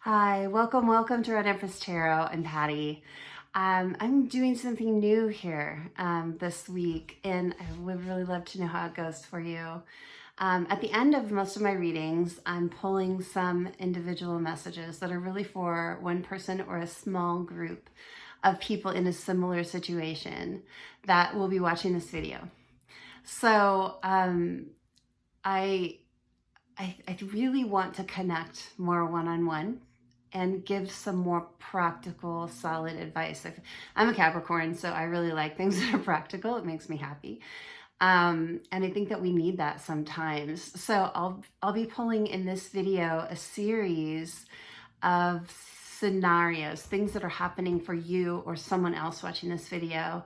Hi, welcome to Red Empress Tarot. I'm Patty. I'm doing something new here this week, and I would really love to know how it goes for you. At the end of most of my readings, I'm pulling some individual messages that are really for one person or a small group of people in a similar situation that will be watching this video. So I really want to connect more one-on-one and give some more practical, solid advice. I'm a Capricorn, so I really like things that are practical. It makes me happy. And I think that we need that sometimes. So I'll be pulling in this video a series of scenarios, things that are happening for you or someone else watching this video.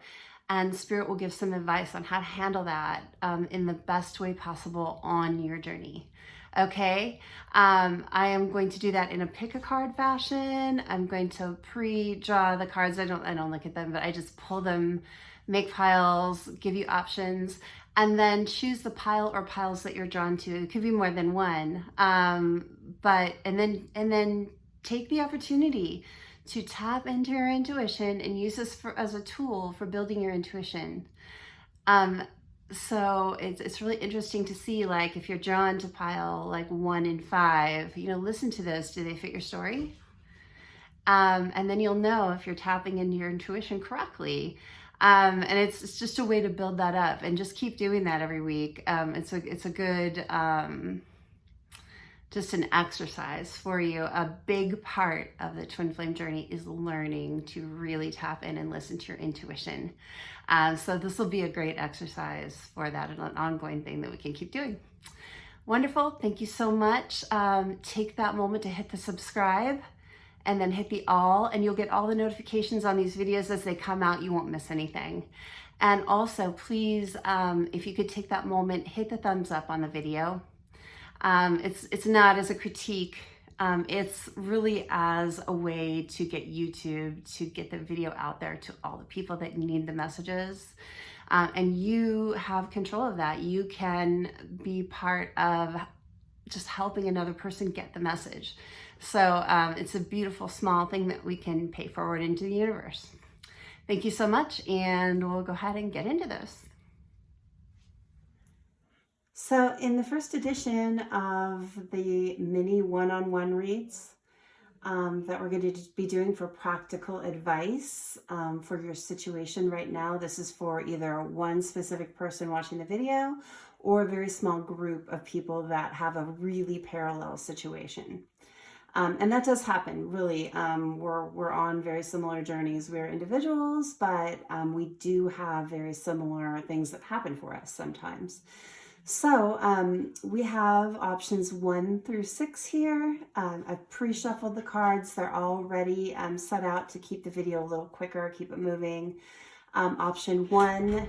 And Spirit will give some advice on how to handle that in the best way possible on your journey. Okay, I am going to do that in a pick a card fashion. I'm going to pre-draw the cards. I don't look at them, but I just pull them, make piles, give you options, and then choose the pile or piles that you're drawn to. It could be more than one, and then take the opportunity to tap into your intuition and use this as a tool for building your intuition. So it's really interesting to see, like, if you're drawn to pile like 1 and 5, listen to those. Do they fit your story? And then you'll know if you're tapping into your intuition correctly. And it's just a way to build that up, and just keep doing that every week. It's a good, just an exercise for you. A big part of the twin flame journey is learning to really tap in and listen to your intuition. So this will be a great exercise for that, and an ongoing thing that we can keep doing. Wonderful. Thank you so much. Take that moment to hit the subscribe and then hit the all, and you'll get all the notifications on these videos as they come out. You won't miss anything. And also, please, if you could take that moment, hit the thumbs up on the video. It's not as a critique. It's really as a way to get YouTube to get the video out there to all the people that need the messages. And you have control of that. You can be part of just helping another person get the message. So it's a beautiful small thing that we can pay forward into the universe. Thank you so much, and we'll go ahead and get into this. So in the first edition of the mini one-on-one reads that we're going to be doing for practical advice for your situation right now, this is for either one specific person watching the video or a very small group of people that have a really parallel situation. And that does happen, really. We're on very similar journeys. We're individuals, but we do have very similar things that happen for us sometimes. So we have options 1 through 6 here. I've pre-shuffled the cards. They're already set out to keep the video a little quicker, keep it moving. Option 1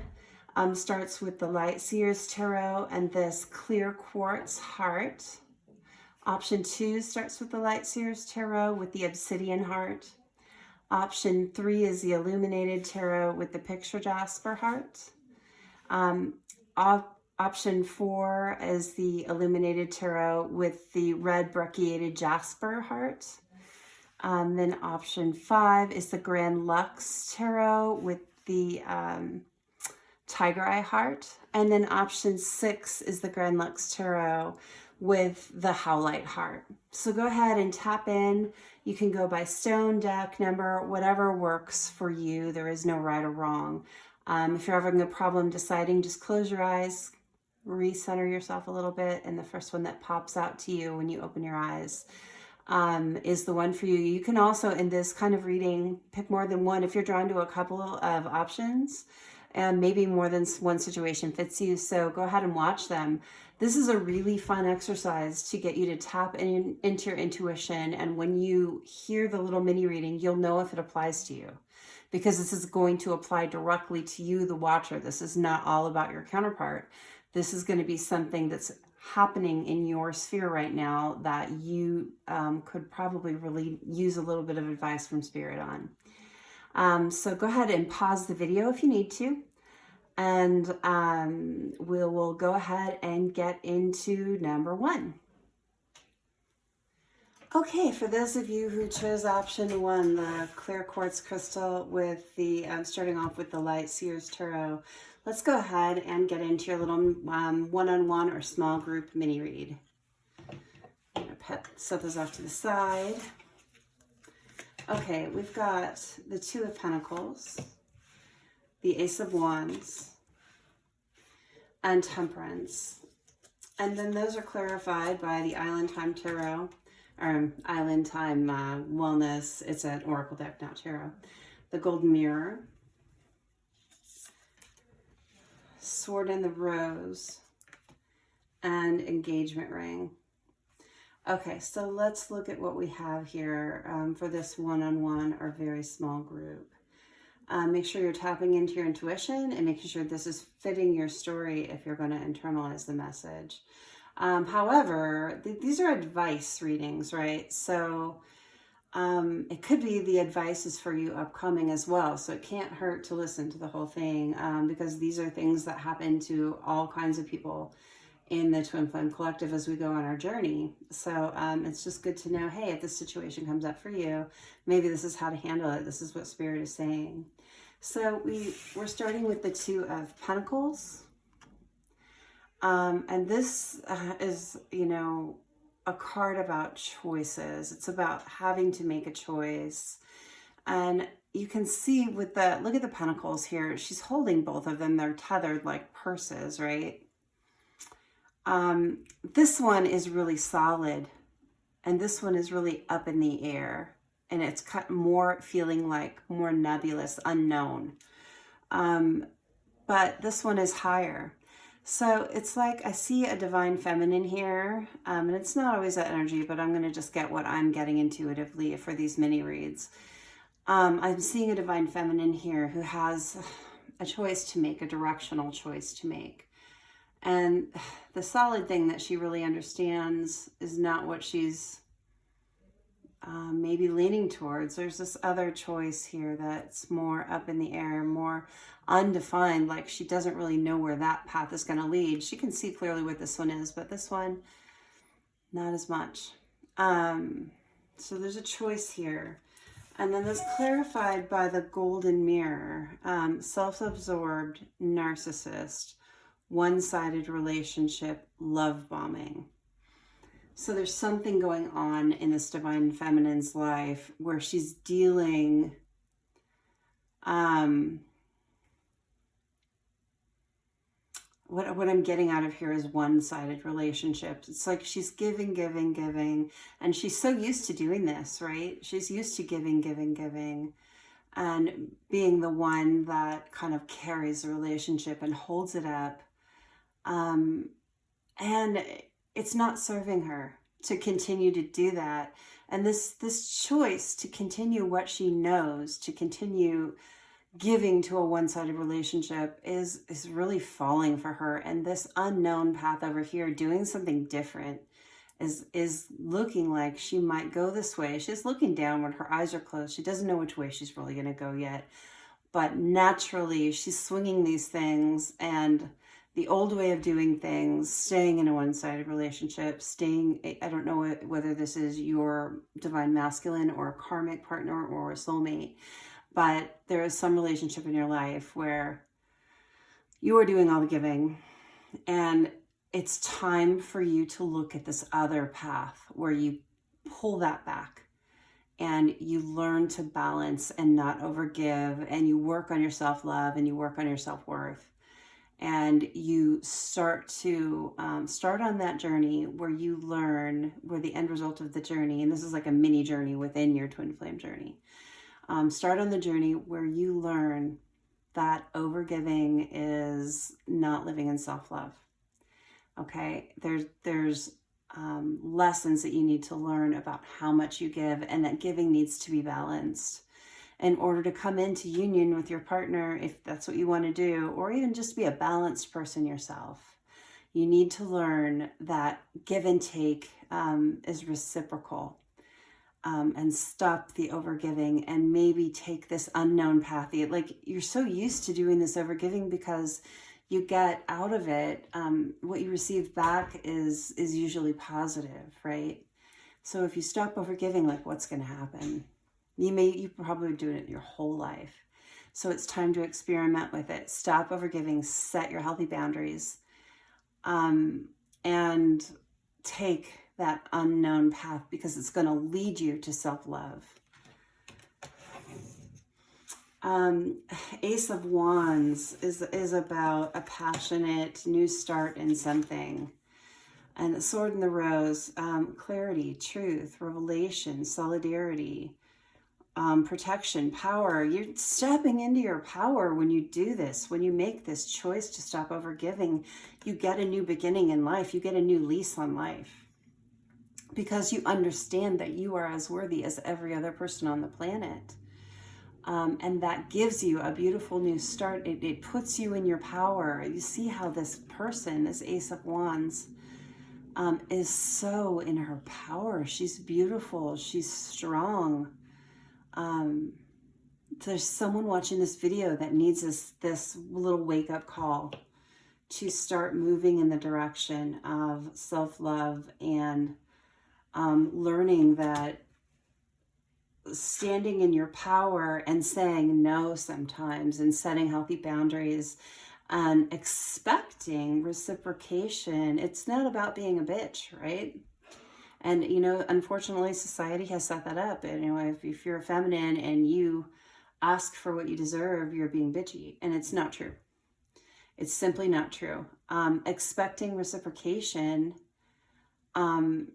starts with the Light Seers Tarot and this clear quartz heart. Option 2 starts with the Light Seers Tarot with the obsidian heart. Option 3 is the Illuminated Tarot with the picture jasper heart. Option 4 is the Illuminated Tarot with the red brecciated jasper heart. Then option 5 is the Grand Lux Tarot with the tiger eye heart. And then option 6 is the Grand Lux Tarot with the Howlite heart. So go ahead and tap in. You can go by stone, deck, number, whatever works for you. There is no right or wrong. If you're having a problem deciding, just close your eyes, recenter yourself a little bit, and the first one that pops out to you when you open your eyes is the one for you. You can also, in this kind of reading, pick more than one if you're drawn to a couple of options, and maybe more than one situation fits you. So go ahead and watch them. This is a really fun exercise to get you to tap into your intuition, and when you hear the little mini reading, you'll know if it applies to you, because this is going to apply directly to you, the watcher. This is not all about your counterpart. This is going to be something that's happening in your sphere right now that you could probably really use a little bit of advice from Spirit on. So go ahead and pause the video if you need to, and we'll go ahead and get into number 1. Okay, for those of you who chose option 1, the clear quartz crystal with the, starting off with the light Seers Tarot, let's go ahead and get into your little one-on-one or small group mini read. I'm going to set those off to the side. Okay, we've got the Two of Pentacles, the Ace of Wands, and Temperance. And then those are clarified by the Island Time Tarot, or Island Time Wellness. It's an oracle deck, not tarot. The Golden Mirror, Sword in the Rose, and Engagement Ring. Okay, so let's look at what we have here for this one-on-one or very small group. Make sure you're tapping into your intuition and making sure this is fitting your story if you're going to internalize the message. However, these are advice readings, right? So it could be the advice is for you upcoming as well. So it can't hurt to listen to the whole thing because these are things that happen to all kinds of people in the Twin Flame Collective as we go on our journey. So it's just good to know, hey, if this situation comes up for you, maybe this is how to handle it. This is what Spirit is saying. So we're starting with the Two of Pentacles. And this is, you know, a card about choices. It's about having to make a choice. And you can see with the, look at the Pentacles here. She's holding both of them. They're tethered like purses, right? This one is really solid. And this one is really up in the air. And it's more feeling like more nebulous, unknown. But this one is higher. So it's like I see a divine feminine here, and it's not always that energy, but I'm going to just get what I'm getting intuitively for these mini reads. I'm seeing a divine feminine here who has a choice to make, a directional choice to make. And the solid thing that she really understands is not what she's maybe leaning towards. There's this other choice here that's more up in the air, more undefined, like she doesn't really know where that path is going to lead. She can see clearly what this one is, but this one, not as much. So there's a choice here. And then that's clarified by the Golden Mirror, self-absorbed, narcissist, one-sided relationship, love bombing. So there's something going on in this divine feminine's life where she's dealing what I'm getting out of here is one-sided relationships. It's like she's giving, giving, giving, and she's so used to doing this, right? She's used to giving, giving, giving, and being the one that kind of carries the relationship and holds it up. And it's not serving her to continue to do that. And this choice to continue what she knows, to continue giving to a one-sided relationship is really falling for her. And this unknown path over here, doing something different, is looking like she might go this way. She's looking downward. Her eyes are closed. She doesn't know which way she's really going to go yet. But naturally, she's swinging these things, and the old way of doing things, staying in a one-sided relationship, I don't know whether this is your divine masculine or a karmic partner or a soulmate, but there is some relationship in your life where you are doing all the giving, and it's time for you to look at this other path where you pull that back and you learn to balance and not overgive, and you work on your self-love and you work on your self-worth. And you start on that journey where you learn where the end result of the journey, and this is like a mini journey within your twin flame journey. Start on the journey where you learn that overgiving is not living in self-love. Okay, there's lessons that you need to learn about how much you give, and that giving needs to be balanced. In order to come into union with your partner, if that's what you want to do, or even just be a balanced person yourself, you need to learn that give and take is reciprocal, and stop the overgiving, and maybe take this unknown path. Like, you're so used to doing this overgiving because you get out of it, what you receive back is usually positive, right? So if you stop overgiving, like, what's going to happen? You probably do it your whole life. So it's time to experiment with it. Stop overgiving, set your healthy boundaries, and take that unknown path, because it's going to lead you to self-love. Ace of Wands is about a passionate new start in something. And the Sword and the Rose, clarity, truth, revelation, solidarity, protection, power. You're stepping into your power when you do this. When you make this choice to stop overgiving, you get a new beginning in life. You get a new lease on life, because you understand that you are as worthy as every other person on the planet. And that gives you a beautiful new start. It puts you in your power. You see how this person, this Ace of Wands, is so in her power. She's beautiful. She's strong. There's someone watching this video that needs this little wake-up call to start moving in the direction of self-love and learning that standing in your power and saying no sometimes, and setting healthy boundaries and expecting reciprocation. It's not about being a bitch, right? And, you know, unfortunately, society has set that up. And, you know, if you're feminine and you ask for what you deserve, you're being bitchy. And it's not true. It's simply not true. Expecting reciprocation and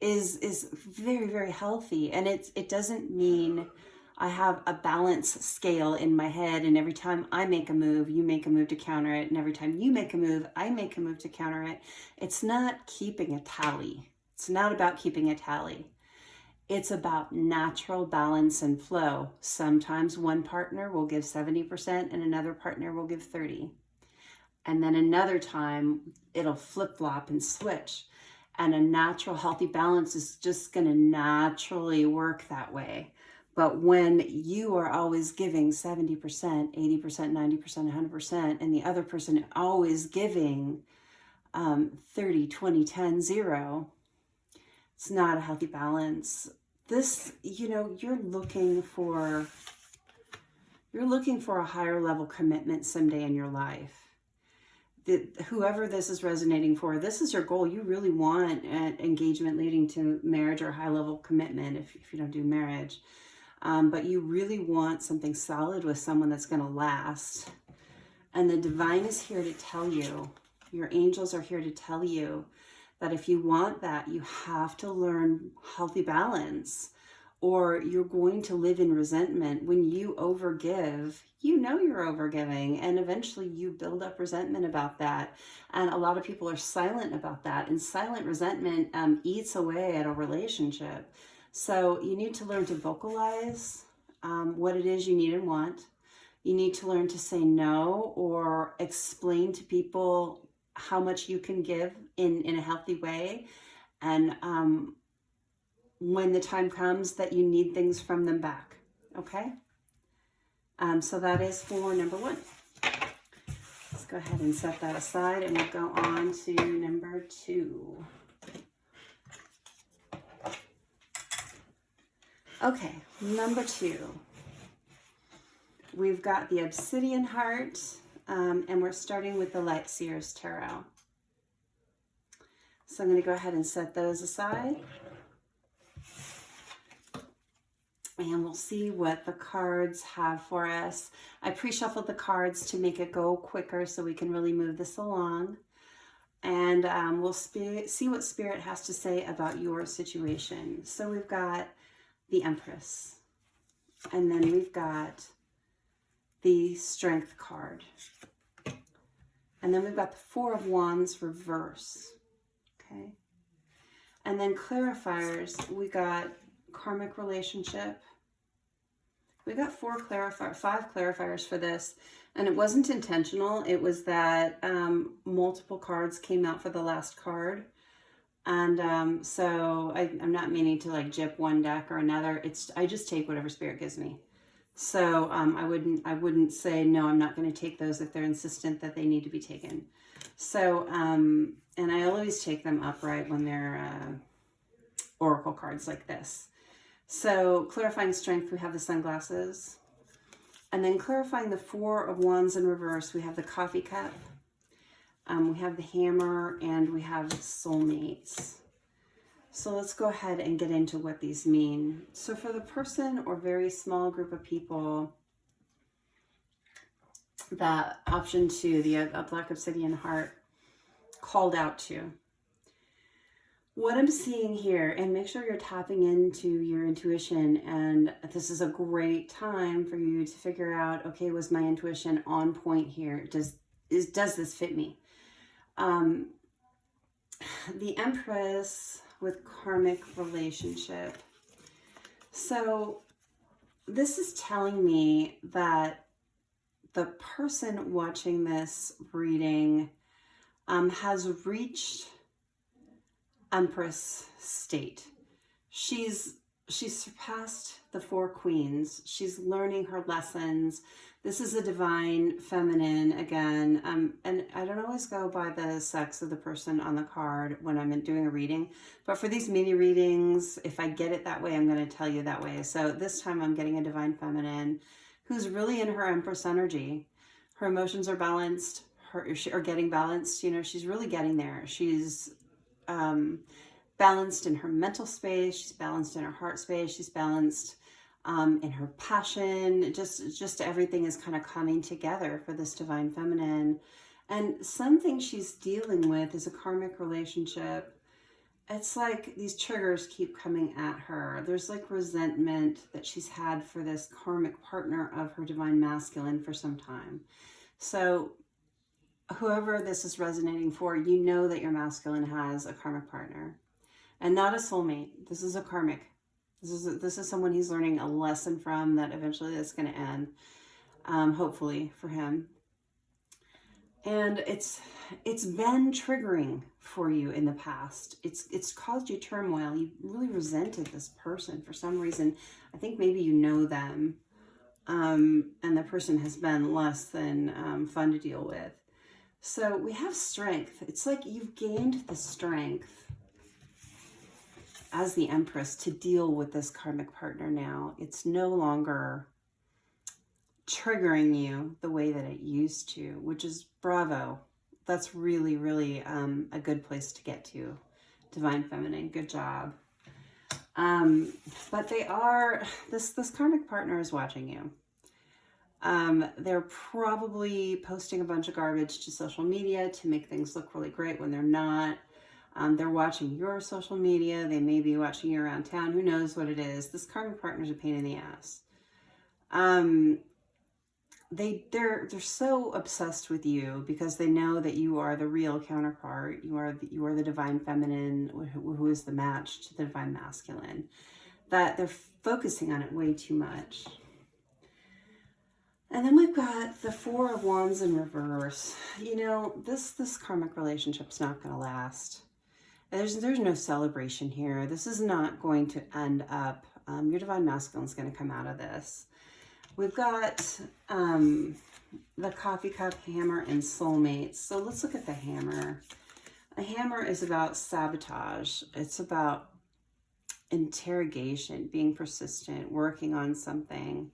is very, very healthy. And it doesn't mean I have a balance scale in my head, and every time I make a move, you make a move to counter it, and every time you make a move, I make a move to counter it. It's not keeping a tally. It's not about keeping a tally. It's about natural balance and flow. Sometimes one partner will give 70% and another partner will give 30%. And then another time it'll flip-flop and switch. And a natural healthy balance is just going to naturally work that way. But when you are always giving 70%, 80%, 90%, 100%, and the other person always giving 30, 20, 10, 0, it's not a healthy balance. This, you know, you're looking for a higher level commitment someday in your life. Whoever this is resonating for, this is your goal. You really want an engagement leading to marriage or high level commitment if you don't do marriage. But you really want something solid with someone that's going to last. And the divine is here to tell you, your angels are here to tell you that if you want that, you have to learn healthy balance, or you're going to live in resentment. When you overgive, you know you're overgiving, and eventually you build up resentment about that. And a lot of people are silent about that, and silent resentment eats away at a relationship. So you need to learn to vocalize what it is you need and want. You need to learn to say no, or explain to people how much you can give in a healthy way. And when the time comes that you need things from them back, okay? So that is for number 1. Let's go ahead and set that aside, and we'll go on to number 2. Okay, number 2. We've got the Obsidian Heart, and we're starting with the Light Seers Tarot. So I'm going to go ahead and set those aside. And we'll see what the cards have for us. I pre-shuffled the cards to make it go quicker so we can really move this along. And we'll see what Spirit has to say about your situation. So we've got the Empress. And then we've got the Strength card. And then we've got the Four of Wands reverse. Okay. And then clarifiers, we got karmic relationship. We got 5 clarifiers for this, and it wasn't intentional. It was that multiple cards came out for the last card, and so I'm not meaning to like jip one deck or another. I just take whatever Spirit gives me. So I wouldn't say no, I'm not going to take those if they're insistent that they need to be taken. So and I always take them upright when they're oracle cards like this. So clarifying strength, we have the sunglasses. And then clarifying the Four of Wands in reverse, we have the coffee cup. We have the hammer, and we have soulmates. So let's go ahead and get into what these mean. So for the person or very small group of people, that option 2, the Black Obsidian Heart, called out to. What I'm seeing here, and make sure you're tapping into your intuition, and this is a great time for you to figure out, okay, was my intuition on point here? Does this fit me? The Empress with karmic relationship. So this is telling me that the person watching this reading has reached Empress state. She's surpassed the 4 queens. She's learning her lessons. This is a divine feminine again. And I don't always go by the sex of the person on the card when I'm doing a reading, but for these mini readings, if I get it that way, I'm going to tell you that way. So this time I'm getting a divine feminine who's really in her Empress energy. Her emotions are balanced, or getting balanced. You know, she's really getting there. She's balanced in her mental space. She's balanced in her heart space. She's balanced in her passion. Just everything is kind of coming together for this divine feminine. And something she's dealing with is a karmic relationship. It's like these triggers keep coming at her. There's like resentment that she's had for this karmic partner of her divine masculine for some time. So whoever this is resonating for, you know that your masculine has a karmic partner and not a soulmate. This is a karmic. This is someone he's learning a lesson from that eventually is going to end, hopefully for him. And it's been triggering for you in the past. It's caused you turmoil. You really resented this person for some reason. I think maybe you know them, and the person has been less than fun to deal with. So we have strength. It's like you've gained the strength as the Empress to deal with this karmic partner now. It's no longer triggering you the way that it used to, which is bravo. That's really, really a good place to get to. Divine Feminine, good job. But they are, this karmic partner is watching you. They're probably posting a bunch of garbage to social media to make things look really great when they're not. They're watching your social media. They may be watching you around town. Who knows what it is? This karmic partner's a pain in the ass. They're so obsessed with you because they know that you are the real counterpart. You are the divine feminine who is the match to the divine masculine. That they're focusing on it way too much. And then we've got the Four of Wands in reverse. You know, this karmic relationship's not going to last. There's no celebration here. This is not going to end up. Your divine masculine is going to come out of this. We've got the coffee cup, hammer, and soulmates. So let's look at the hammer. A hammer is about sabotage. It's about interrogation, being persistent, working on something.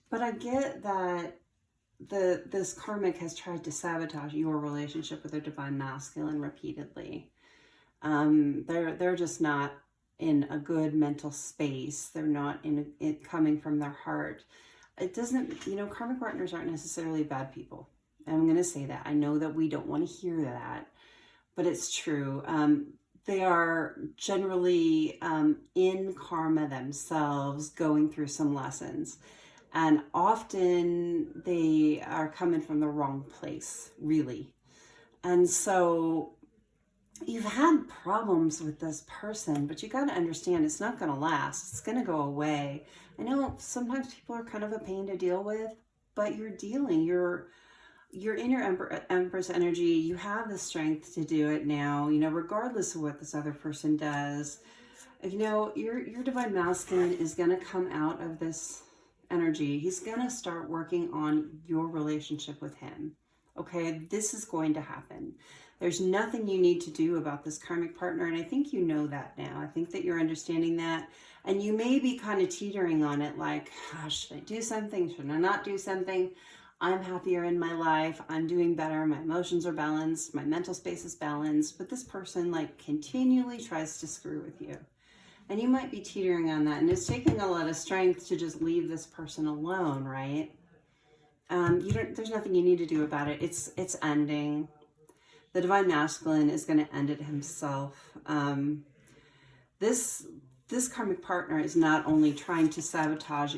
But I get that this karmic has tried to sabotage your relationship with their divine masculine repeatedly. They're just not in a good mental space. They're not in it coming from their heart. It doesn't, you know, karmic partners aren't necessarily bad people. And I'm going to say that. I know that we don't want to hear that, but it's true. They are generally in karma themselves, going through some lessons. And often they are coming from the wrong place, really. And so you've had problems with this person, but you got to understand it's not going to last. It's going to go away. I know sometimes people are kind of a pain to deal with, but you're dealing. You're in your Empress energy. You have the strength to do it now, you know, regardless of what this other person does. You know, your divine masculine is going to come out of this energy. He's going to start working on your relationship with him. Okay, this is going to happen. There's nothing you need to do about this karmic partner, and I think you know that now. I think that you're understanding that, and you may be kind of teetering on it like, should I do something? Should I not do something? I'm happier in my life. I'm doing better. My emotions are balanced. My mental space is balanced. But this person like continually tries to screw with you. And you might be teetering on that. And it's taking a lot of strength to just leave this person alone, right? There's nothing you need to do about it. It's ending. The divine masculine is going to end it himself. This karmic partner is not only trying to sabotage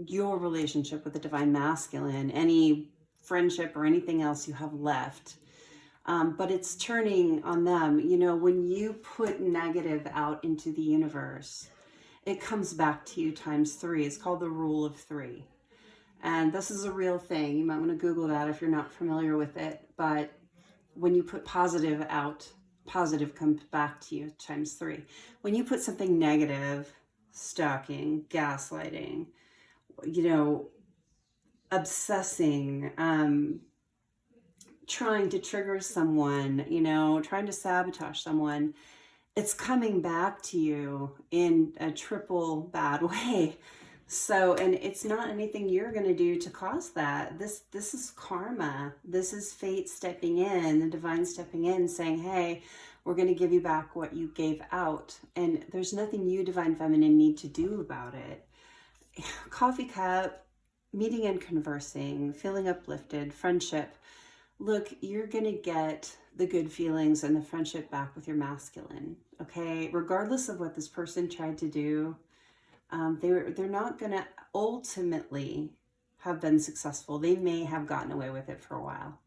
your relationship with the divine masculine, any friendship or anything else you have left, but it's turning on them. You know, when you put negative out into the universe, it comes back to you times 3. It's called the rule of 3. And this is a real thing. You might want to Google that if you're not familiar with it. But when you put positive out, positive comes back to you times 3. When you put something negative, stalking, gaslighting, you know, obsessing, trying to trigger someone, you know, trying to sabotage someone, it's coming back to you in a triple bad way. So, and it's not anything you're going to do to cause that. This is karma. This is fate stepping in, the divine stepping in, saying, hey, we're going to give you back what you gave out. And there's nothing you, divine feminine, need to do about it. Coffee cup, meeting and conversing, feeling uplifted, friendship. Look, you're going to get the good feelings and the friendship back with your masculine, okay? Regardless of what this person tried to do, they're not going to ultimately have been successful. They may have gotten away with it for a while.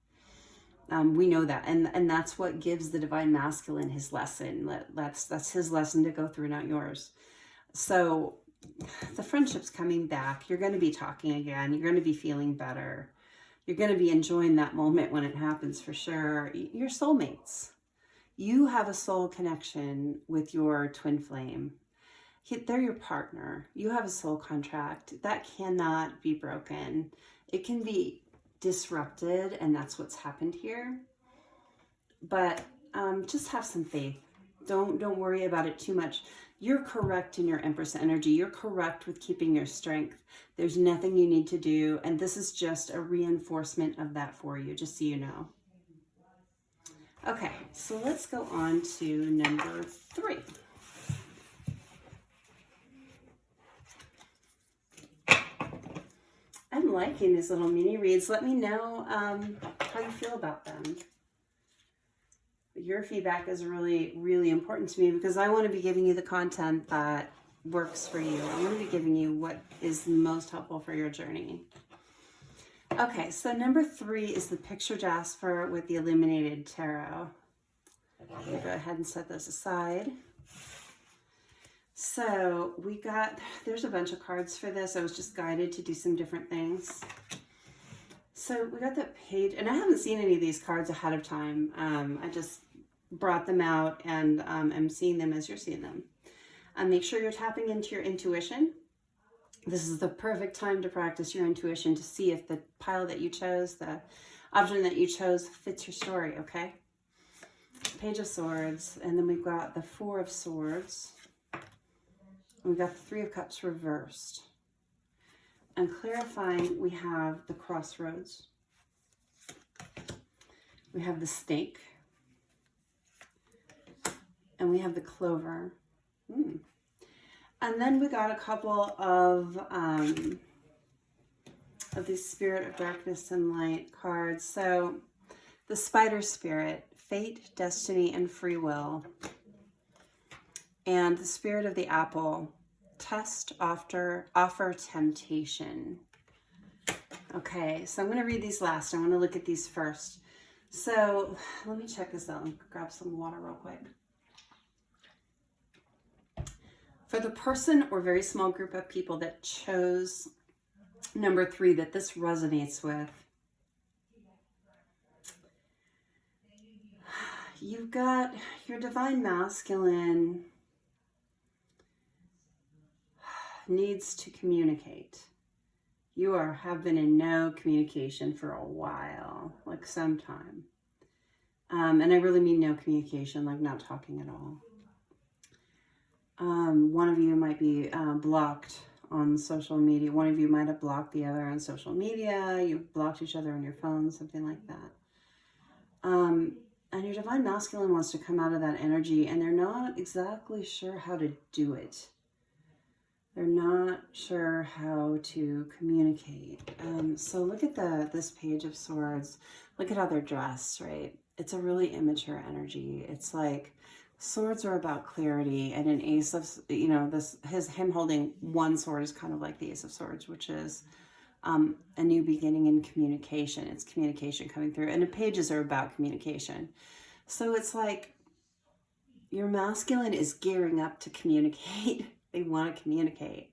We know that, and that's what gives the divine masculine his lesson. That's his lesson to go through, not yours. So the friendship's coming back. You're going to be talking again. You're going to be feeling better. You're going to be enjoying that moment when it happens, for sure. Your soulmates. You have a soul connection with your twin flame. They're your partner. You have a soul contract. That cannot be broken. It can be disrupted, and that's what's happened here. But just have some faith. Don't worry about it too much. You're correct in your Empress energy. You're correct with keeping your strength. There's nothing you need to do, and this is just a reinforcement of that for you, just so you know. Okay, so let's go on to number 3. I'm liking these little mini reads. Let me know how you feel about them. Your feedback is really, really important to me because I want to be giving you the content that works for you. I want to be giving you what is most helpful for your journey. Okay, so number 3 is the picture Jasper with the illuminated tarot. I'll go ahead and set those aside. So there's a bunch of cards for this. I was just guided to do some different things. So we got that page, and I haven't seen any of these cards ahead of time. I just brought them out, and I'm seeing them as you're seeing them. Make sure you're tapping into your intuition. This is the perfect time to practice your intuition to see if the pile that you chose, the option that you chose, fits your story, okay? Page of Swords, and then we've got the 4 of Swords. We've got the 3 of Cups reversed. And clarifying, we have the Crossroads. We have the Snake. And we have the Clover. And then we got a couple of these Spirit of Darkness and Light cards. So the Spider Spirit, Fate, Destiny, and Free Will. And the Spirit of the Apple, Test, Offer, Temptation. Okay, so I'm going to read these last. I want to look at these first. So let me check this out and grab some water real quick. For the person or very small group of people that chose number 3 that this resonates with, you've got your divine masculine needs to communicate. You have been in no communication for a while, like some time. And I really mean no communication, like not talking at all. One of you might be blocked on social media. One of you might have blocked the other on social media. You've blocked each other on your phone, something like that. And your divine masculine wants to come out of that energy, and they're not exactly sure how to do it. They're not sure how to communicate. So look at this Page of Swords. Look at how they're dressed, right? It's a really immature energy. It's like swords are about clarity, and an ace of, you know, him holding one sword is kind of like the Ace of Swords, which is a new beginning in communication. It's communication coming through, and the pages are about communication. So it's like your masculine is gearing up to communicate. They want to communicate.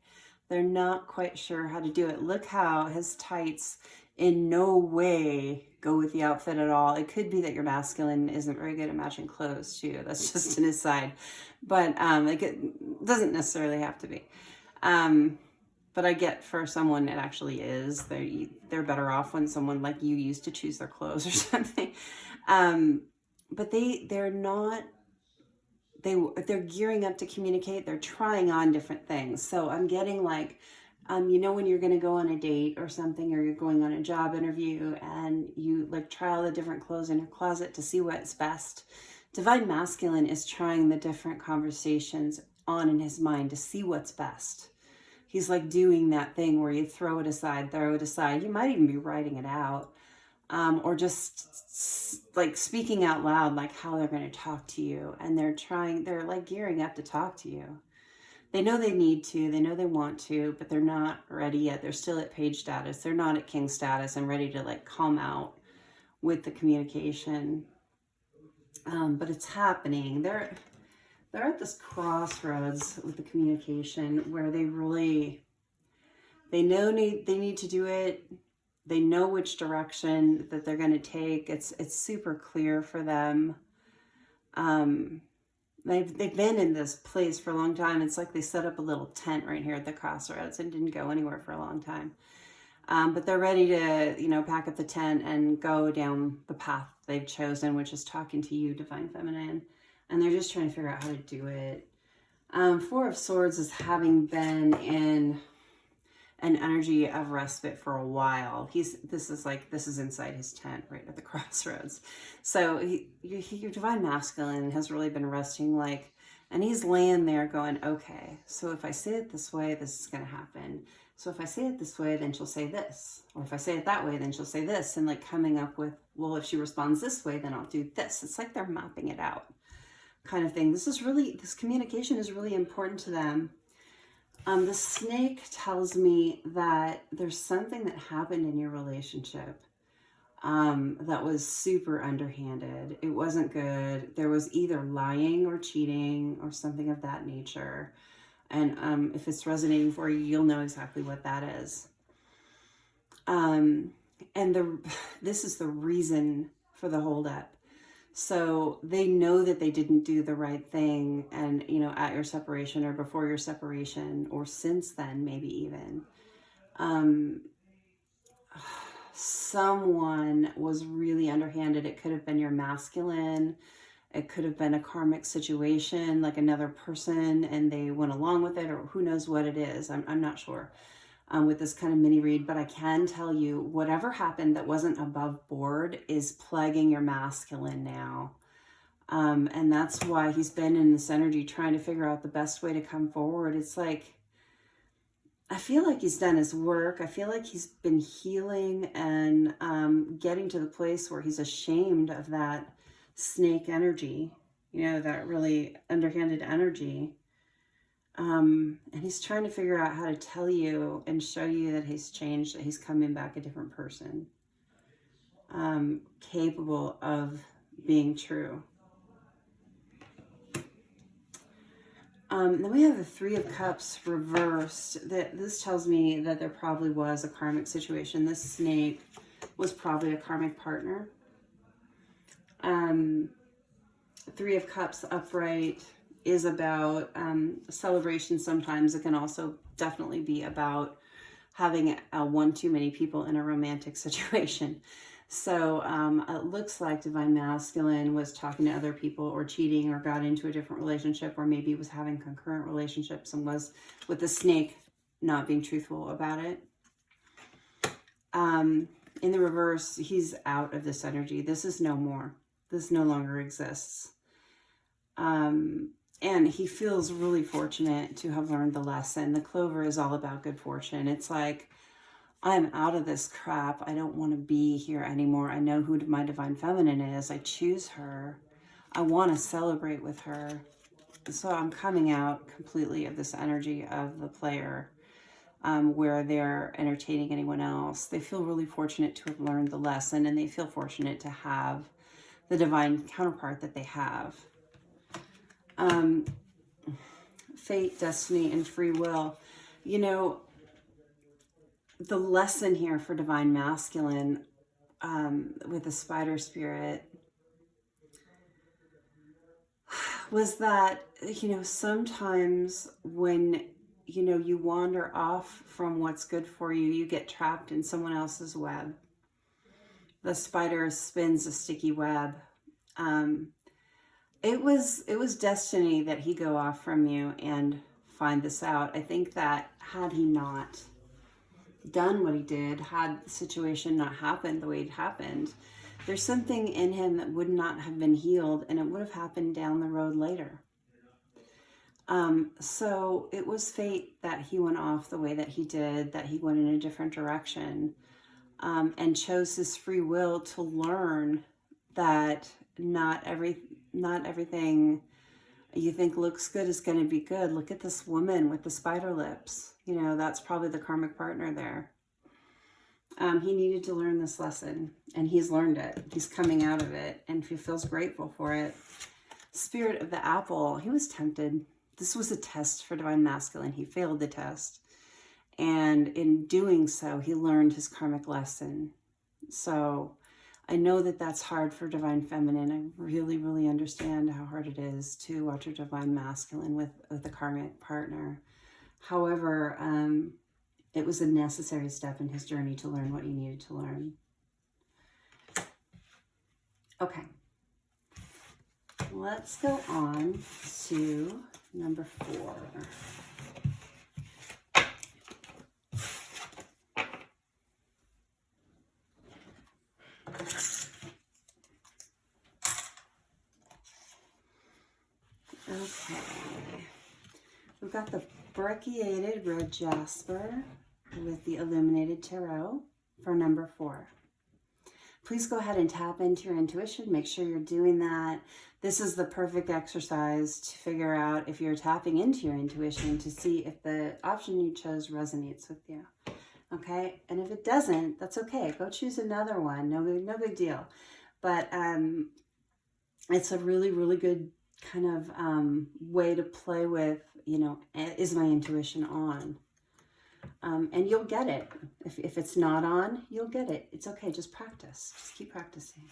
They're not quite sure how to do it. Look how his tights in no way go with the outfit at all. It could be that your masculine isn't very good at matching clothes too. That's just an aside. But it doesn't necessarily have to be. But I get for someone it actually is. They're better off when someone like you used to choose their clothes or something. But they're not. They're gearing up to communicate. They're trying on different things. So I'm getting like, you know, when you're going to go on a date or something, or you're going on a job interview, and you like try all the different clothes in your closet to see what's best. Divine masculine is trying the different conversations on in his mind to see what's best. He's like doing that thing where you throw it aside. You might even be writing it out. Or just like speaking out loud, like how they're going to talk to you. And they're like gearing up to talk to you. They know they need to, they know they want to, but they're not ready yet. They're still at page status. They're not at king status and ready to like calm out with the communication. But it's happening. They're at this crossroads with the communication where they know they need to do it. They know which direction that they're going to take. It's super clear for them. They've been in this place for a long time. It's like they set up a little tent right here at the crossroads and didn't go anywhere for a long time. But they're ready to, you know, pack up the tent and go down the path they've chosen, which is talking to you, Divine Feminine. And they're just trying to figure out how to do it. Four of Swords is having been in an energy of respite for a while. This is inside his tent right at the crossroads. So your divine masculine has really been resting, like, and he's laying there going, okay, so if I say it this way, this is going to happen. So if I say it this way, then she'll say this. Or if I say it that way, then she'll say this. And like coming up with, well, if she responds this way, then I'll do this. It's like they're mapping it out kind of thing. This communication is really important to them. The snake tells me that there's something that happened in your relationship that was super underhanded. It wasn't good. There was either lying or cheating or something of that nature. And if it's resonating for you, you'll know exactly what that is. And this is the reason for the holdup. So they know that they didn't do the right thing, and, you know, at your separation or before your separation or since then, maybe even. Someone was really underhanded. It could have been your masculine. It could have been a karmic situation, like another person, and they went along with it, or who knows what it is. I'm not sure with this kind of mini read, but I can tell you whatever happened that wasn't above board is plaguing your masculine now. And that's why he's been in this energy trying to figure out the best way to come forward. It's like, I feel like he's done his work. I feel like he's been healing and getting to the place where he's ashamed of that snake energy, you know, that really underhanded energy. And he's trying to figure out how to tell you and show you that he's changed, that he's coming back a different person, capable of being true. Then we have the Three of Cups reversed. This tells me that there probably was a karmic situation. This snake was probably a karmic partner. Three of Cups upright is about celebration. Sometimes it can also definitely be about having one too many people in a romantic situation. So it looks like Divine Masculine was talking to other people or cheating or got into a different relationship, or maybe was having concurrent relationships and was with the snake not being truthful about it. In the reverse, he's out of this energy. This is no more. This no longer exists. And he feels really fortunate to have learned the lesson. The clover is all about good fortune. It's like, I'm out of this crap. I don't want to be here anymore. I know who my divine feminine is. I choose her. I want to celebrate with her. So I'm coming out completely of this energy of the player, where they're entertaining anyone else. They feel really fortunate to have learned the lesson, and they feel fortunate to have the divine counterpart that they have. Fate, destiny, and free will. You know, the lesson here for divine masculine, with the spider spirit, was that, you know, sometimes when, you know, you wander off from what's good for you, you get trapped in someone else's web. The spider spins a sticky web. It was destiny that he go off from you and find this out. I think that had he not done what he did, had the situation not happened the way it happened, there's something in him that would not have been healed, and it would have happened down the road later. So it was fate that he went off the way that he did, that he went in a different direction, and chose his free will to learn that not everything you think looks good is going to be good. Look at this woman with the spider lips. You know, that's probably the karmic partner there. He needed to learn this lesson, and he's learned it. He's coming out of it, and he feels grateful for it. Spirit of the apple, he was tempted. This was a test for divine masculine. He failed the test, and in doing so, he learned his karmic lesson. So I know that that's hard for divine feminine. I really, really understand how hard it is to watch your divine masculine with a karmic partner. However, it was a necessary step in his journey to learn what he needed to learn. Okay. Let's go on to number 4. Okay. We've got the brecciated red jasper with the illuminated tarot for number 4. Please go ahead and tap into your intuition. Make sure you're doing that. This is the perfect exercise to figure out if you're tapping into your intuition, to see if the option you chose resonates with you. Okay? And if it doesn't, that's okay. Go choose another one. No big deal. But it's a really, really good kind of way to play with, you know, is my intuition on? And you'll get it. If it's not on, you'll get it. It's okay. Just practice. Just keep practicing.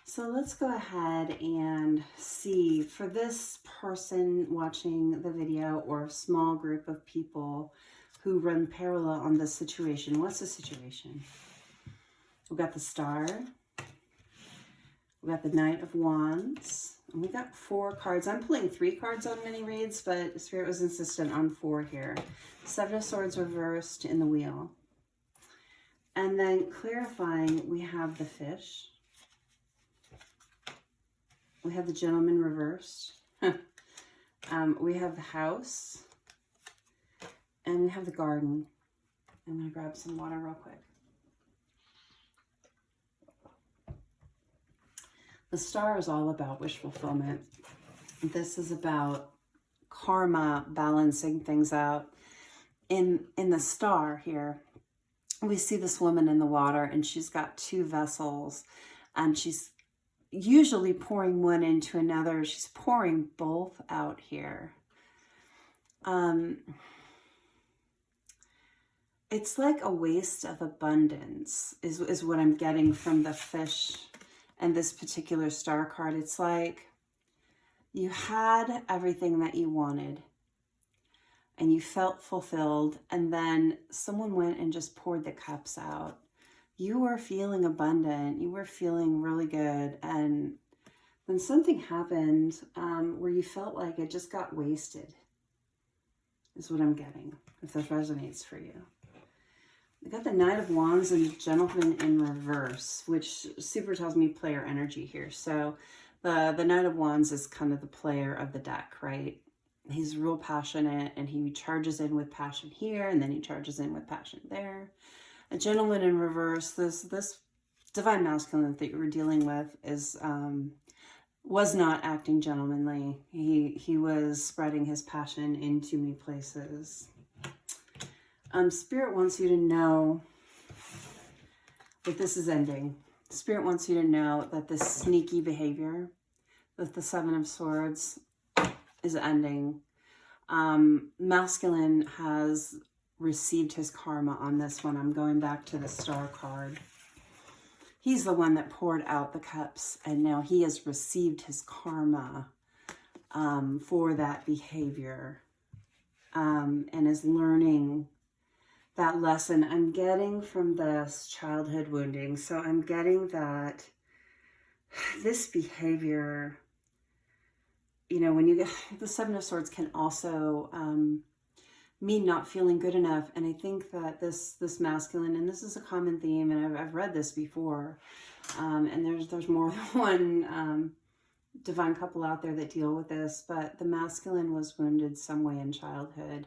So let's go ahead and see, for this person watching the video, or a small group of people who run parallel on this situation, what's the situation? We've got the Star. We've got the Knight of Wands. And we got 4 cards. I'm pulling 3 cards on mini reads, but Spirit was insistent on 4 here. 7 of Swords reversed in the wheel. And then clarifying, we have the Fish. We have the Gentleman reversed. We have the House. And we have the Garden. I'm going to grab some water real quick. The Star is all about wish fulfillment. This is about karma, balancing things out. In the Star here, we see this woman in the water, and she's got 2 vessels, and she's usually pouring one into another. She's pouring both out here. It's like a waste of abundance is what I'm getting from the Fish and this particular Star card. It's like you had everything that you wanted and you felt fulfilled, and then someone went and just poured the cups out. you were feeling abundant, you were feeling really good, and then something happened where you felt like it just got wasted, is what I'm getting, if this resonates for you. I got the Knight of Wands and the Gentleman in reverse, which super tells me player energy here. So the Knight of Wands is kind of the player of the deck, right? He's real passionate, and he charges in with passion here, and then he charges in with passion there. A Gentleman in reverse, this divine masculine that you were dealing with was not acting gentlemanly. He was spreading his passion in too many places. Spirit wants you to know that this is ending. Spirit wants you to know that this sneaky behavior with the Seven of Swords is ending. Masculine has received his karma on this one. I'm going back to the Star card. He's the one that poured out the cups, and now he has received his karma for that behavior, and is learning that lesson. I'm getting from this childhood wounding. So I'm getting that this behavior, you know, when you get the Seven of Swords, can also mean not feeling good enough. And I think that this masculine, and this is a common theme, and I've read this before, and there's more than one divine couple out there that deal with this, but the masculine was wounded some way in childhood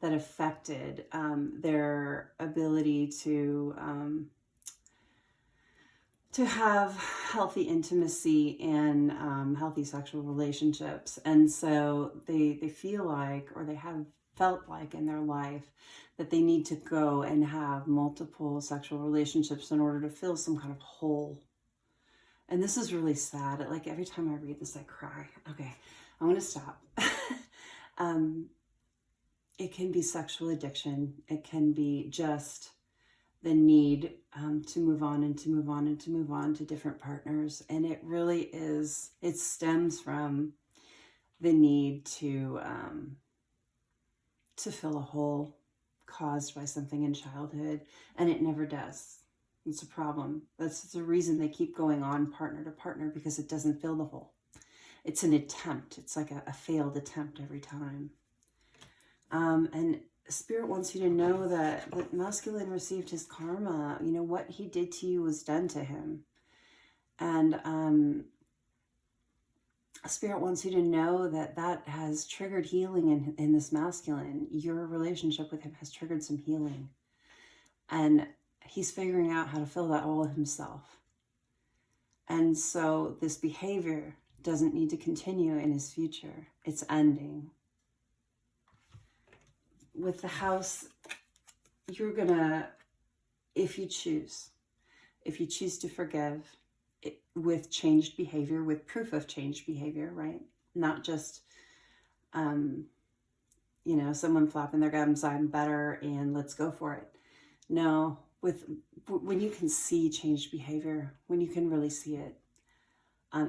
that affected their ability to have healthy intimacy and healthy sexual relationships. And so they feel like, or they have felt like in their life, that they need to go and have multiple sexual relationships in order to fill some kind of hole. And this is really sad. Like every time I read this, I cry. Okay, I'm going to stop. It can be sexual addiction. It can be just the need to move on and to move on and to move on to different partners. And it really is, it stems from the need to fill a hole caused by something in childhood. And it never does. It's a problem. That's the reason they keep going on partner to partner, because it doesn't fill the hole. It's an attempt. It's like a failed attempt every time. And Spirit wants you to know that masculine received his karma. You know, what he did to you was done to him. And Spirit wants you to know that has triggered healing in this masculine. Your relationship with him has triggered some healing. And he's figuring out how to fill that hole himself. And so this behavior doesn't need to continue in his future. It's ending. With the House, you're gonna, if you choose to forgive with changed behavior, with proof of changed behavior, right? Not just, you know, someone flapping their gums, I'm better and let's go for it. No, when you can see changed behavior, when you can really see it,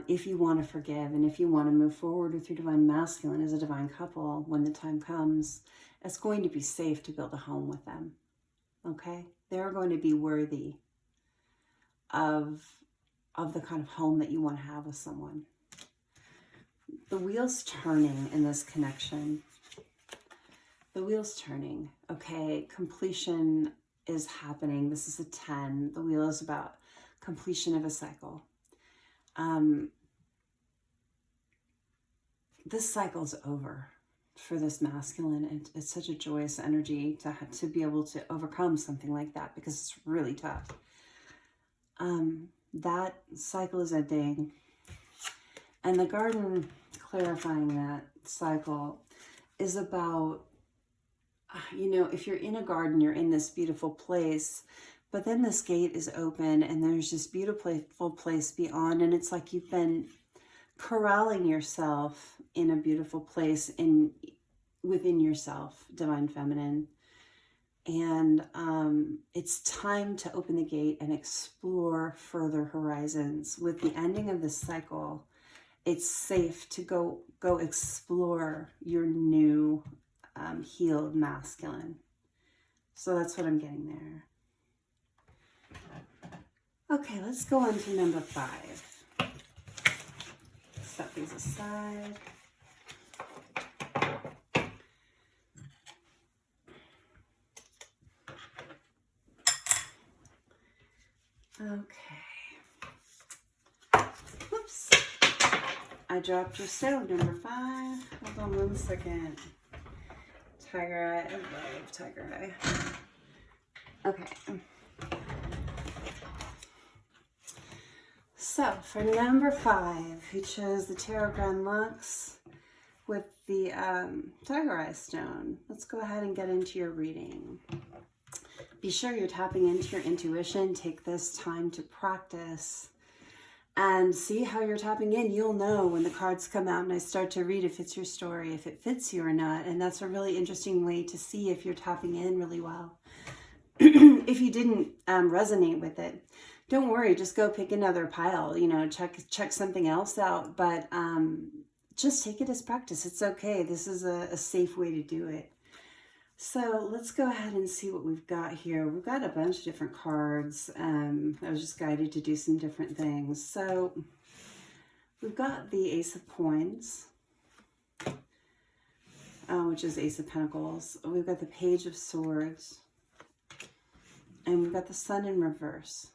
if you want to forgive and if you want to move forward with your divine masculine as a divine couple, when the time comes, it's going to be safe to build a home with them. Okay? They're going to be worthy of the kind of home that you want to have with someone. The wheel's turning in this connection. The wheel's turning. Okay, completion is happening. This is a 10. The wheel is about completion of a cycle. This cycle's over for this masculine. It's such a joyous energy to be able to overcome something like that, because it's really tough. That cycle is ending, and the garden clarifying that cycle is about, you know, if you're in a garden, you're in this beautiful place, but then this gate is open and there's this beautiful place beyond, and it's like you've been corralling yourself in a beautiful place within yourself, divine feminine. And it's time to open the gate and explore further horizons. With the ending of this cycle, it's safe to go explore your new healed masculine. So that's what I'm getting there. Okay, let's go on to number 5. Set these aside. Okay. Whoops. I dropped your stone, number 5. Hold on 1 second. Tiger eye. I love tiger eye. Okay. So, for number 5, who chose the Tarot Grand Lux with the tiger eye stone, let's go ahead and get into your reading. Be sure you're tapping into your intuition. Take this time to practice and see how you're tapping in. You'll know when the cards come out and I start to read if it's your story, if it fits you or not. And that's a really interesting way to see if you're tapping in really well. If you didn't resonate with it, don't worry, just go pick another pile, you know, check something else out. But just take it as practice. It's okay. This is a safe way to do it. So let's go ahead and see what we've got here. We've got a bunch of different cards. I was just guided to do some different things. So we've got the Ace of Coins, which is Ace of Pentacles. We've got the Page of Swords. And we've got the Sun in reverse.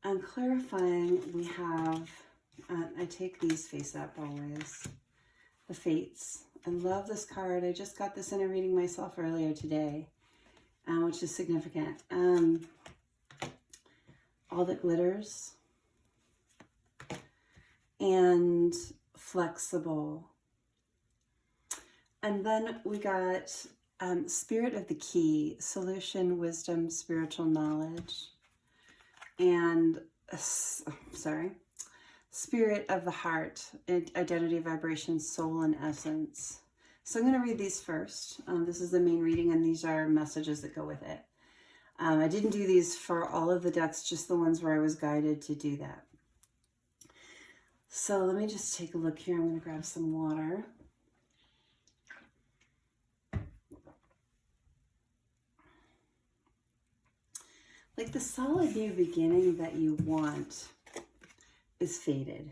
And clarifying, we have, I take these face up always, the Fates. I love this card. I just got this in a reading myself earlier today, which is significant. All that glitters and flexible. And then we got Spirit of the Key, solution, wisdom, spiritual knowledge, and Spirit of the Heart, identity, vibration, soul, and essence. So I'm going to read these first. This is the main reading, and these are messages that go with it. I didn't do these for all of the decks, just the ones where I was guided to do that. So let me just take a look here. I'm going to grab some water. Like the solid new beginning that you want is faded.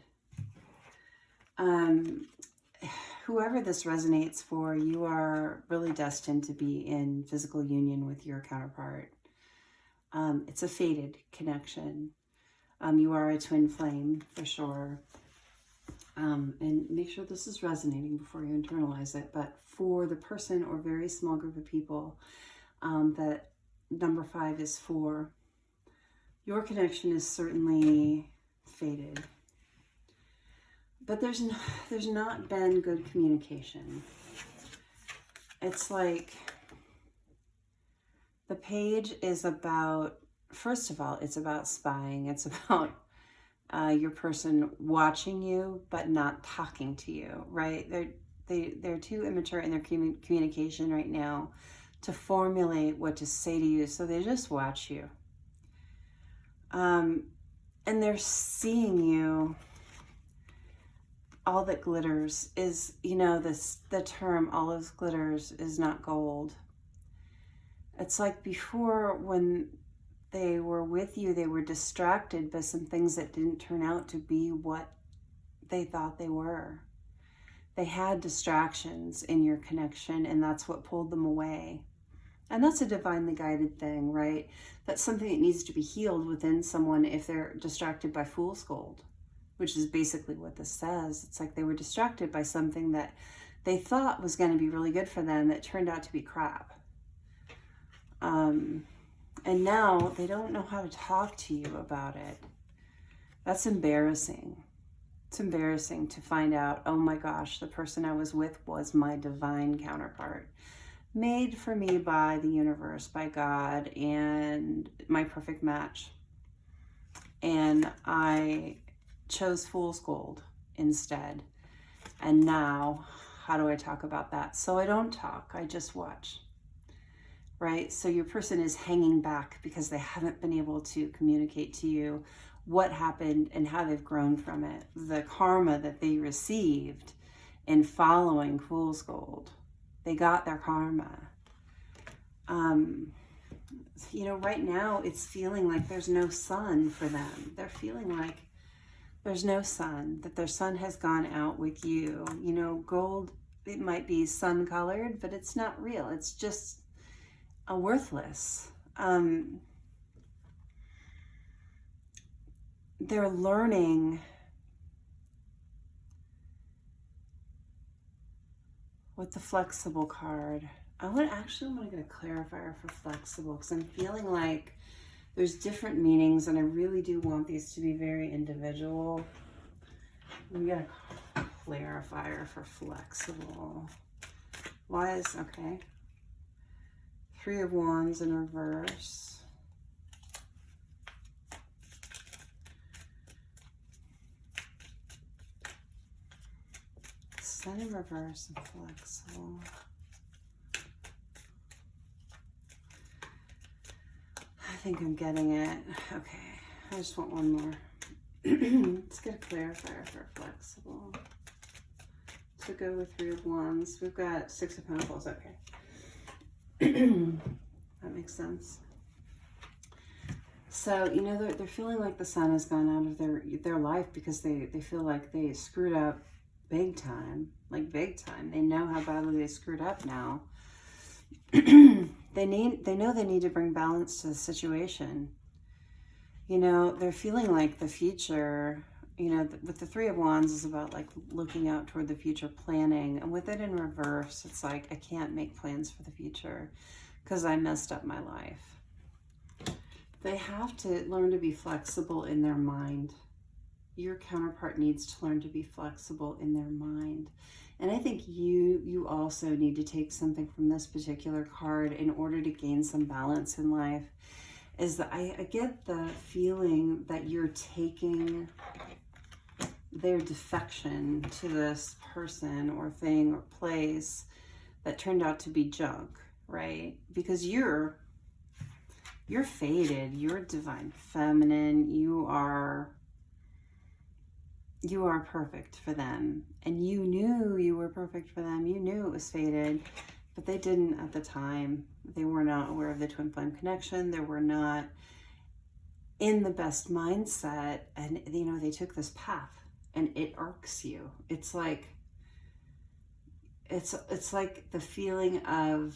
Whoever this resonates for, you are really destined to be in physical union with your counterpart. It's a faded connection. You are a twin flame for sure. And make sure this is resonating before you internalize it. But for the person or very small group of people that number 5 is for, your connection is certainly faded. But there's not been good communication. It's like the page is about, first of all, it's about spying. It's about your person watching you but not talking to you, right? They're too immature in their communication right now to formulate what to say to you, so they just watch you. And they're seeing you. All that glitters is, you know, the term all that glitters is not gold. It's like before, when they were with you, they were distracted by some things that didn't turn out to be what they thought they were. They had distractions in your connection, and that's what pulled them away. And that's a divinely guided thing, right? That's something that needs to be healed within someone if they're distracted by fool's gold, which is basically what this says. It's like they were distracted by something that they thought was going to be really good for them that turned out to be crap. And now they don't know how to talk to you about it. That's embarrassing. It's embarrassing to find out, oh my gosh, the person I was with was my divine counterpart, made for me by the universe, by God, and my perfect match. And I chose fool's gold instead. And now, how do I talk about that? So I don't talk, I just watch, right? So your person is hanging back because they haven't been able to communicate to you what happened and how they've grown from it, the karma that they received in following fool's gold. They got their karma. right now it's feeling like there's no sun for them. They're feeling like there's no sun, that their sun has gone out with you. Gold, it might be sun colored, but it's not real. It's just a worthless. They're learning with the flexible card. I want to get a clarifier for flexible, because I'm feeling like there's different meanings, and I really do want these to be very individual. We got a clarifier for flexible. Okay. 3 of Wands in reverse. Sun in reverse and flexible. I think I'm getting it. Okay, I just want one more. Let's get a clarifier for flexible. To go with 3 of Wands. We've got 6 of Pentacles. Okay. That makes sense. So, they're feeling like the sun has gone out of their life because they feel like they screwed up big time. Like big time. They know how badly they screwed up now. They know they need to bring balance to the situation. They're feeling like the future, with the 3 of Wands is about like looking out toward the future, planning. And with it in reverse, it's like, I can't make plans for the future because I messed up my life. They have to learn to be flexible in their mind. Your counterpart needs to learn to be flexible in their mind. And I think you also need to take something from this particular card in order to gain some balance in life. Is that I get the feeling that you're taking their defection to this person or thing or place that turned out to be junk, right? Because you're faded, you're divine feminine, you are perfect for them. And you knew you were perfect for them. You knew it was fated, but they didn't at the time. They were not aware of the twin flame connection. They were not in the best mindset. And, they took this path and it irks you. It's like the feeling of,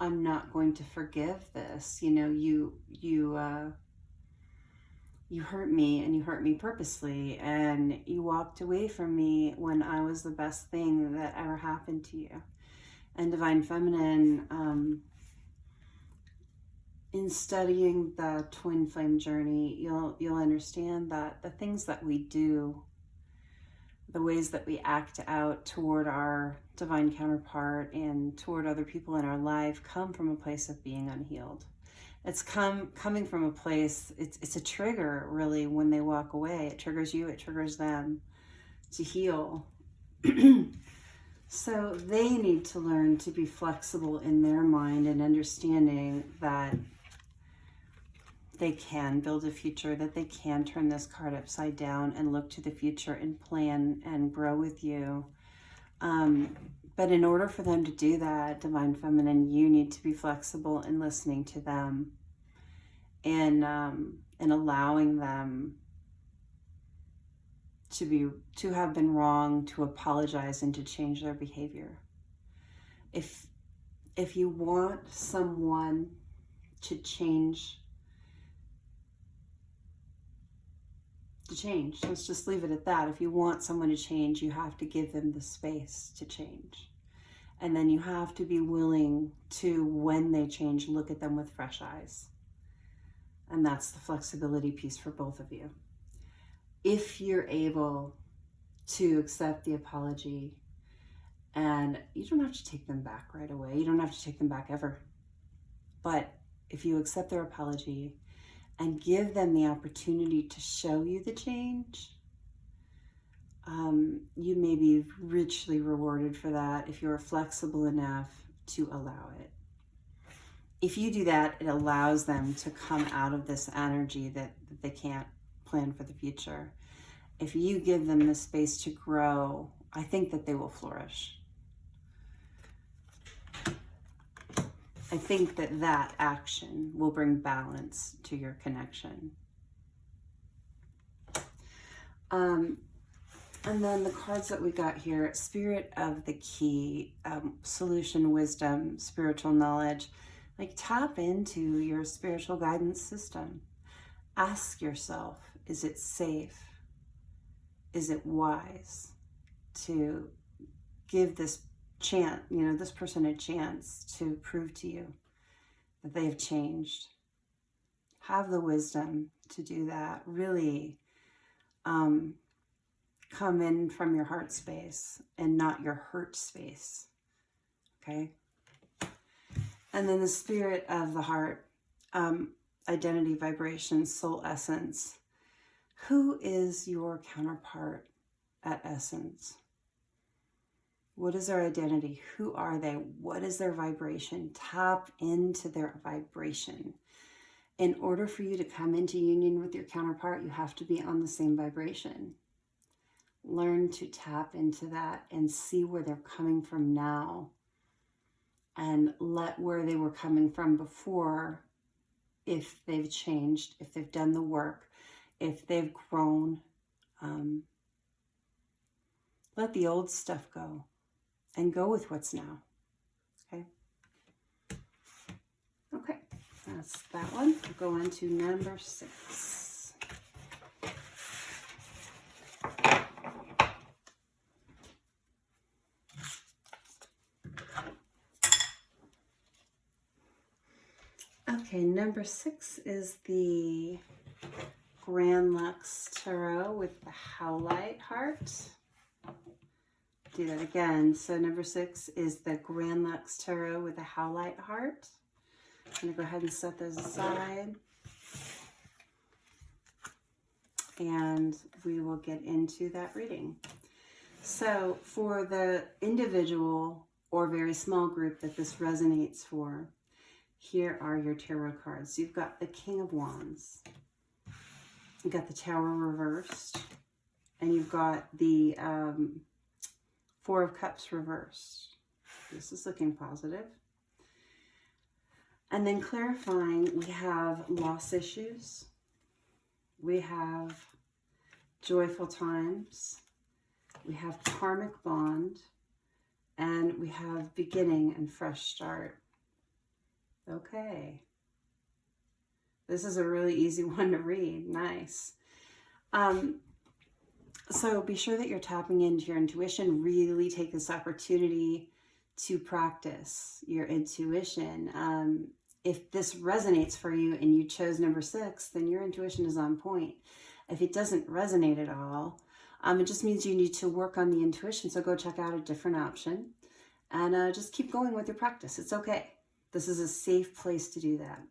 I'm not going to forgive this. You hurt me, and you hurt me purposely, and you walked away from me when I was the best thing that ever happened to you. And Divine Feminine, in studying the twin flame journey, you'll understand that the things that we do, the ways that we act out toward our divine counterpart and toward other people in our life come from a place of being unhealed. It's coming from a place, it's a trigger, really, when they walk away. It triggers you, it triggers them to heal. So they need to learn to be flexible in their mind and understanding that they can build a future, that they can turn this card upside down and look to the future and plan and grow with you. But in order for them to do that, Divine Feminine, you need to be flexible in listening to them and allowing them to have been wrong, to apologize, and to change their behavior. If you want someone to change, let's just leave it at that. If you want someone to change, you have to give them the space to change. And then you have to be willing to, when they change, look at them with fresh eyes. And that's the flexibility piece for both of you. If you're able to accept the apology, and you don't have to take them back right away. You don't have to take them back ever. But if you accept their apology and give them the opportunity to show you the change, you may be richly rewarded for that if you're flexible enough to allow it. If you do that, it allows them to come out of this energy that they can't plan for the future. If you give them the space to grow, I think that they will flourish. I think that that action will bring balance to your connection. And then the cards that we got here, Spirit of the Key, solution, wisdom, spiritual knowledge. Like, tap into your spiritual guidance system. Ask yourself, is it safe? Is it wise to give this chance, this person a chance to prove to you that they've changed? Have the wisdom to do that. Really come in from your heart space and not your hurt space. Okay? And then the spirit of the heart, identity, vibration, soul essence. Who is your counterpart at essence? What is their identity? Who are they? What is their vibration? Tap into their vibration. In order for you to come into union with your counterpart, you have to be on the same vibration. Learn to tap into that and see where they're coming from now, and let where they were coming from before, if they've changed, if they've done the work, if they've grown, let the old stuff go and go with what's now. Okay. Okay, that's that one. We'll go on to number 6. Okay, number 6 is the Grand Lux Tarot with the Howlite heart. Do that again. So number 6 is the Grand Lux Tarot with the Howlite heart. I'm going to go ahead and set those aside. And we will get into that reading. So for the individual or very small group that this resonates for, here are your tarot cards. You've got the King of Wands. You've got the Tower reversed. And you've got the Four of Cups reversed. This is looking positive. And then clarifying, we have loss issues. We have joyful times. We have karmic bond. And we have beginning and fresh start. Okay. This is a really easy one to read. Nice. So be sure that you're tapping into your intuition. Really take this opportunity to practice your intuition. If this resonates for you and you chose number 6, then your intuition is on point. If it doesn't resonate at all, it just means you need to work on the intuition. So go check out a different option and just keep going with your practice. It's okay. This is a safe place to do that.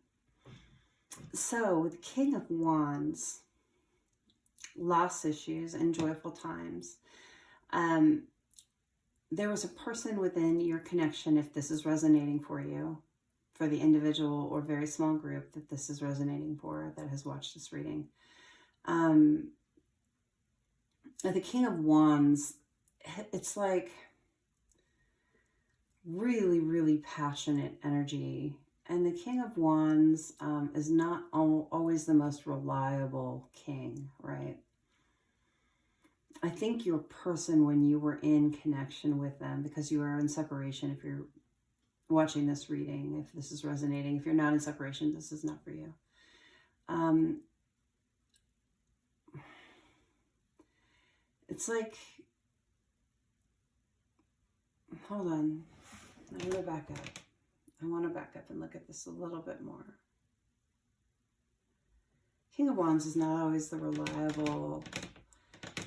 So with King of Wands, loss issues and joyful times. There was a person within your connection, if this is resonating for you, for the individual or very small group that this is resonating for, that has watched this reading. The King of Wands, it's like really, really passionate energy. And the King of Wands is not always the most reliable king, right? I think your person, when you were in connection with them, because you are in separation, if you're watching this reading, if this is resonating, if you're not in separation, this is not for you. It's like, hold on, let me go back up. I want to back up and look at this a little bit more. King of Wands is not always the reliable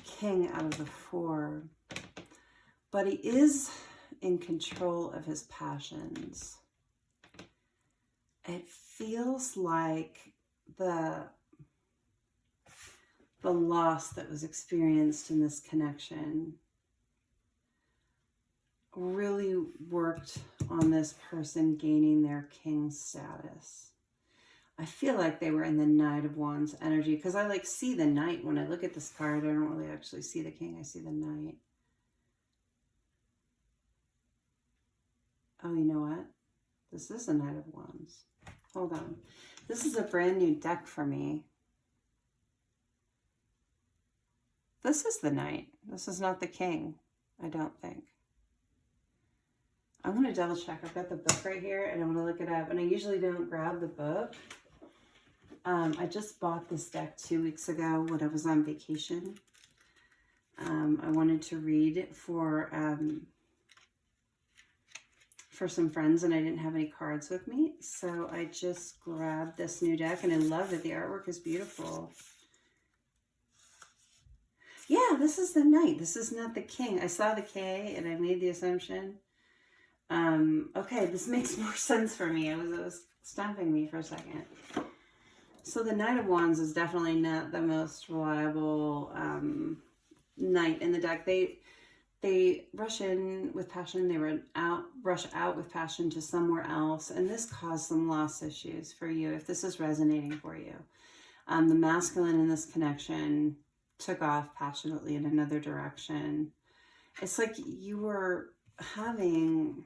king out of the 4, but he is in control of his passions. It feels like the loss that was experienced in this connection really worked on this person gaining their king status. I feel like they were in the Knight of Wands energy, because I see the Knight. When I look at this card, I don't really actually see the king, I see the Knight. Oh, you know what? Is this a Knight of Wands? Hold on. This is a brand new deck for me. This is the Knight. This is not the King, I don't think. I'm going to double check. I've got the book right here and I'm going to look it up. And I usually don't grab the book. I just bought this deck 2 weeks ago when I was on vacation. I wanted to read for some friends and I didn't have any cards with me. So I just grabbed this new deck and I love it. The artwork is beautiful. Yeah, this is the Knight. This is not the King. I saw the K and I made the assumption. Okay, this makes more sense for me. It was stumping me for a second. So the Knight of Wands is definitely not the most reliable knight in the deck. They rush in with passion. They rush out with passion to somewhere else. And this caused some loss issues for you if this is resonating for you. The masculine in this connection took off passionately in another direction. It's like you were having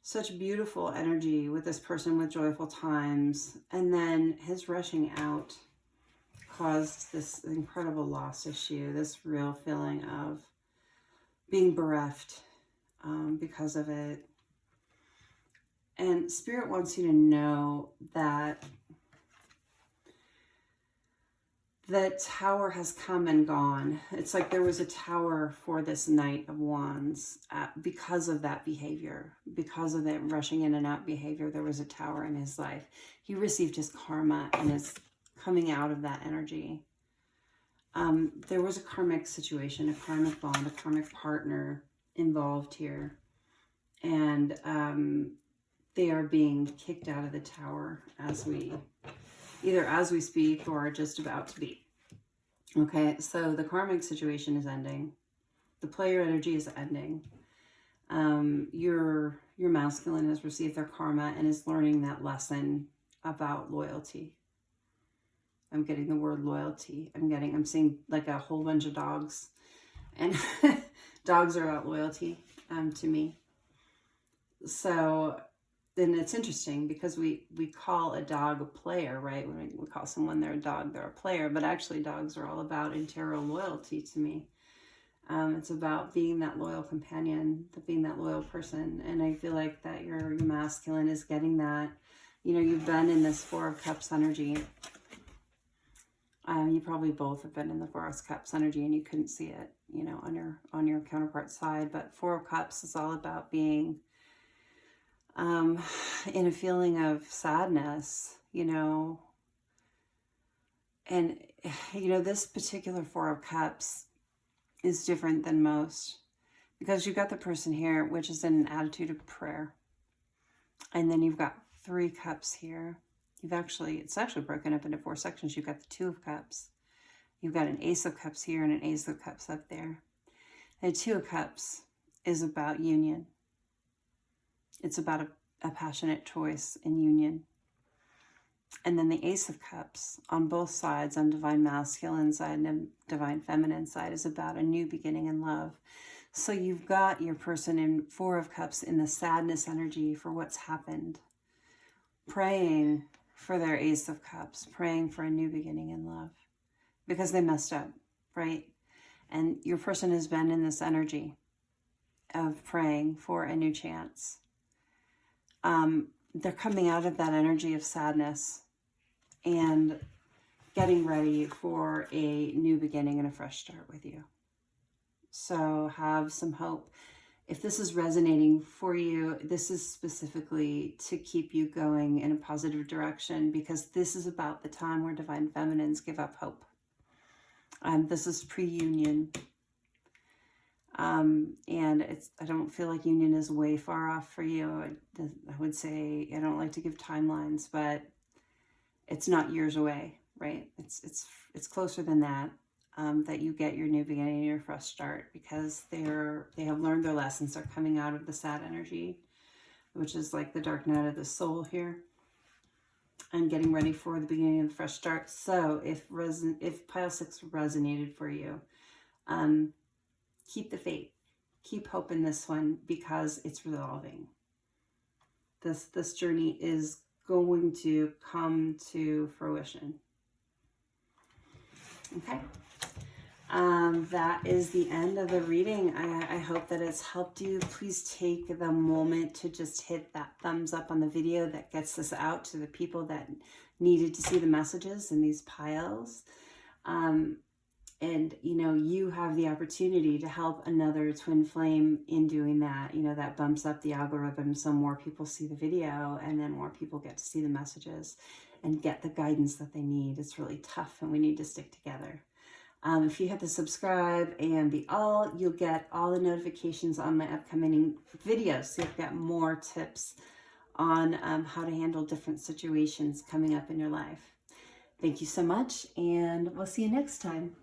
such beautiful energy with this person with joyful times, and then his rushing out caused this incredible loss issue, this real feeling of being bereft because of it. And Spirit wants you to know that the tower has come and gone. It's like there was a tower for this Knight of Wands because of that behavior, because of that rushing in and out behavior. There was a tower in his life. He received his karma and is coming out of that energy. There was a karmic situation, a karmic bond, a karmic partner involved here. And they are being kicked out of the tower either as we speak or just about to be. Okay, so the karmic situation is ending. The player energy is ending. Your masculine has received their karma and is learning that lesson about loyalty. I'm getting the word loyalty. I'm seeing like a whole bunch of dogs. And dogs are about loyalty to me. So then it's interesting because we call a dog a player, right? When we call someone they're a dog, they're a player. But actually dogs are all about integral loyalty to me. It's about being that loyal companion, being that loyal person. And I feel like that your masculine is getting that. You know, you've been in this Four of Cups energy. You probably both have been in the Four of Cups energy and you couldn't see it, you know, on your counterpart side. But Four of Cups is all about being in a feeling of sadness, you know. And, you know, this particular Four of Cups is different than most because you've got the person here, which is in an attitude of prayer. And then you've got 3 cups here. It's actually broken up into 4 sections. You've got the 2 of Cups. You've got an Ace of Cups here and an Ace of Cups up there. The 2 of Cups is about union. It's about a passionate choice in union. And then the Ace of Cups on both sides, on divine masculine side and divine feminine side, is about a new beginning in love. So you've got your person in 4 of Cups in the sadness energy for what's happened, praying for their Ace of Cups, praying for a new beginning in love because they messed up, right? And your person has been in this energy of praying for a new chance. They're coming out of that energy of sadness and getting ready for a new beginning and a fresh start with you. So have some hope. If this is resonating for you, this is specifically to keep you going in a positive direction because this is about the time where divine feminines give up hope. This is pre-union. And I don't feel like union is way far off for you. I would say I don't like to give timelines, but it's not years away, right? It's closer than that. That you get your new beginning and your fresh start because they have learned their lessons. They're coming out of the sad energy, which is like the dark night of the soul here, and getting ready for the beginning of the fresh start. So if pile 6 resonated for you, keep the faith, keep hope in this one because it's resolving. This journey is going to come to fruition. Okay. That is the end of the reading. I hope that it's helped you. Please take the moment to just hit that thumbs up on the video that gets this out to the people that needed to see the messages in these piles. And, you know, you have the opportunity to help another twin flame in doing that. You know, that bumps up the algorithm so more people see the video, and then more people get to see the messages and get the guidance that they need. It's really tough, and we need to stick together. If you hit the subscribe and the all, you'll get all the notifications on my upcoming videos. So you'll get more tips on how to handle different situations coming up in your life. Thank you so much, and we'll see you next time.